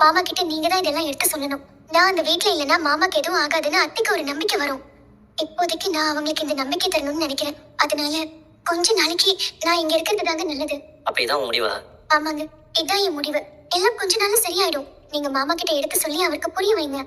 மாமா கிட்ட நீங்க தான் இதெல்லாம் எடுத்து சொல்லணும். நான் அந்த வீட்ல இல்லைன்னா மாமாக்கு எதுவும் ஆகாதுன்னு அத்தைக்கு ஒரு நம்பிக்கை வரும். இப்போதைக்கு நான் அவங்களுக்கு இந்த நம்பிக்கை தரணும்னு நினைக்கிறேன். அதனால கொஞ்ச நாளைக்கு நான் இங்க இருக்கிறது தாங்க நல்லது. அப்ப இதான் உன் முடிவா? ஆமாங்க, இதான் என் முடிவு. எல்லாம் கொஞ்ச நாள்ல சரியாயிடும். நீங்க மாமா கிட்ட எடுத்து சொல்லி அவருக்கு புரிய வைங்க.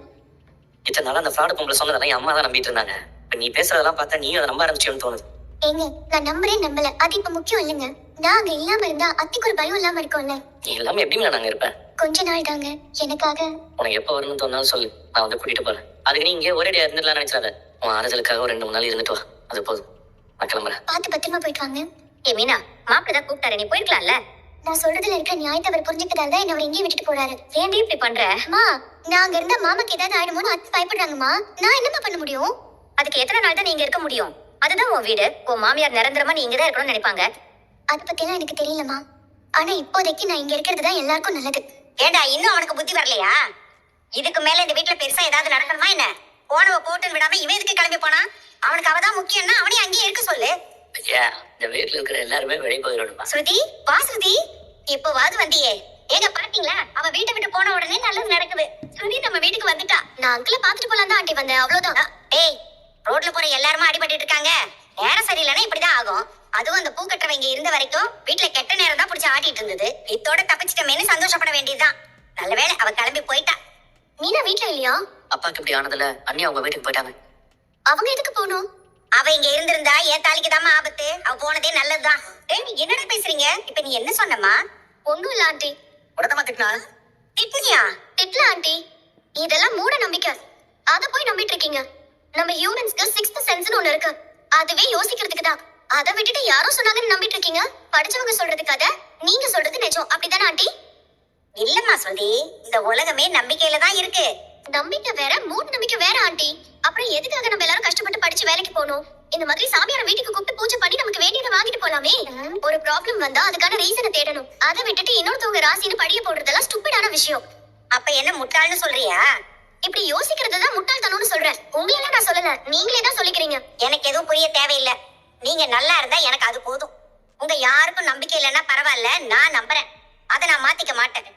இத்தனை நாள் அந்த ஃப்ராடு பொம்பளை சொன்னதெல்லாம் என் அம்மா தான் நம்பிட்டு இருந்தாங்க. இப்ப நீ பேசுறதெல்லாம் பார்த்தா நீயும் அதை நம்ப ஆரம்பிச்சியோன்னு தோணுது. ஏங்க, நான் நம்புறேன் நம்பல அது இப்ப முக்கியம் இல்லைங்க. நான் அங்க இல்லாம இருந்தா அத்தைக்கு ஒரு பயம் இல்லாம இருக்கும்ல. நீ எல்லாமே எப்படிமே நாங்க இருப்பேன். கொஞ்ச நாள் தாங்க எனக்காக. உனக்கு எப்ப வரணும்னு தோணாலும் சொல்லு, நான் வந்து கூட்டிட்டு போறேன். அதுக்கு நீ இங்கே ஒரேடியா இருந்துடலாம் நினைச்சாத. உன் ஆறுதலுக்காக ஒரு 2-3 நாள் இருந்துட்டு வா, அது போதும். நான் கிளம்புறேன். பார்த்து பத்திரமா போயிட்டு வாங்க. ஏ மீனா, மாப்பிள்ளை தான் கூப்பிட்டாரு, நீ போயிருக்கலாம்ல. நான் சொல்றதுல இருக்க நியாயத்தை அவர் புரிஞ்சுக்கிறதால தான் என்ன அவர் எங்கேயும் விட்டுட்டு போறாரு. ஏன்டி இப்படி பண்ற? அம்மா, நான் அங்க இருந்தா மாமாக்கு ஏதாவது ஆயிடுமோன்னு அத்தை பயப்படுறாங்கம்மா. நான் என்னம்மா பண்ண முடியும்? அதுக்கு எத்தனை நாள் தான் நீங்க இருக்க முடியும்? அதுதான் உன் வீடு. உன் மாமியார் நிரந்தரமா நீ இங்கதான் இருக்கணும்னு நினைப்பாங்க. அதை பத்தியெல்லாம் எனக்கு தெரியலம்மா. ஆனா இப்போதைக்கு நான் இங்க இருக்கிறது தான் எல்லாருக்கும் நல்லது. ஏண்டா, இன்னும் அவனுக்கு புத்தி வரலையா? இதுக்கு மேல இந்த வீட்டுல பெருசா ஏதாவது நடக்கணுமா என்ன? போனவ போட்டுன்னு விடாம இவன் எதுக்கு கிளம்பி போனா? அவனுக்கு அவதான் முக்கியம்னா அவனையும் அங்கேயே இருக்க சொல்லு. ஐயா, இந்த வீட்டுல இருக்கிற எல்லாருமே வெளியே போயிடணுமா? ஸ்ருதி, வா ஸ்ருதி. இப்போவாது வந்தியே. ஏங்க பாத்தீங்களா, அவ வீட்டை விட்டு போன உடனே நல்லது நடக்குது. ஸ்ருதி நம்ம வீட்டுக்கு வந்துட்டா. நான் அங்கிள பாத்துட்டு போலாம் தான் ஆண்டி வந்தேன், அவ்வளவுதான். ஏய், ரோட்ல போற எல்லாருமே அடிபட்டு இருக்காங்க. நேரம் சரியில்லைன்னா இப்படிதான் ஆகும். அதுவும் அந்த பூ கட்டுறவ இங்க இருந்த வரைக்கும் வீட்டுல கெட்ட நேரம் தான் பிடிச்சி ஆட்டிட்டு இருந்தது. இத்தோட தப்பிச்சிட்டமேனு சந்தோஷப்பட வேண்டியதுதான். நல்ல வேளை அவ கிளம்பி போயிட்டா. மீனா வீட்டுல இல்லையா? அப்பாக்கு இப்படி ஆனதுல அண்ணி அவங்க வீட்டுக்கு போயிட்டாங்க. அவங்க எதுக்கு போகணும்? அவ இங்க இருந்திருந்தா என் தாலிக்கு தாமா ஆபத்து. அவ போனதே நல்லதுதான். ஏய், என்னடா பேசுறீங்க? இப்ப நீ என்ன சொன்னமா? ஒண்ணும் இல்ல ஆண்டி. உடனே திட்டினா திட்டுனியா? திட்ல ஆண்டி, இதெல்லாம் மூட நம்பிக்கை. அத போய் நம்பிட்டு இருக்கீங்க. நம்ம ஹியூமன்ஸ்க்கு சிக்ஸ்த் சென்ஸ்னு ஒண்ணு இருக்கு. அதுவே யோசிக்கிறதுக்கு தான். அதை விட்டுட்டு யாரோ சொன்னாங்கன்னு நம்பிட்டு இருக்கீங்க. படிச்சவங்க சொல்றது கதை, நீங்க சொல்றது நிஜம். அப்படிதானே ஆண்டி? இல்லம்மா ஸ்ருதி, இந்த உலகமே நம்பிக்கையில தான் இருக்கு. நம்பிக்கை வேற, மூட நம்பிக்கை வேற ஆண்டி. அப்புறம் எதுக்காக நம்ம எல்லாரும் கஷ்டப்பட்டு படிச்சு வேலைக்கு போகணும்? இந்த மாதிரி சாமியார வீட்டுக்கு கூப்பிட்டு பூஜை பண்ணி நமக்கு வேண்டியதை வாங்கிட்டு போலாமே. ஒரு ப்ராப்ளம் வந்தா அதுக்கான ரீசனை தேடணும். அதை விட்டுட்டு இன்னொருத்தவங்க ராசின்னு படிய போடுறதெல்லாம் ஸ்டூபிடான விஷயம். அப்ப என்ன முட்டாள்னு சொல்றியா? இப்படி யோசிக்கிறது தான் முட்டாள்தனம்னு சொல்றேன். உங்களையெல்லாம் நான் சொல்லல, நீங்களே தான் சொல்லிக்கிறீங்க. எனக்கு எதுவும் புரிய தேவையில்லை. நீங்க நல்லா இருந்தா எனக்கு அது போதும். உங்க யாருக்கும் நம்பிக்கை இல்லைன்னா பரவாயில்ல, நான் நம்புறேன். அதை நான் மாத்திக்க மாட்டேன்.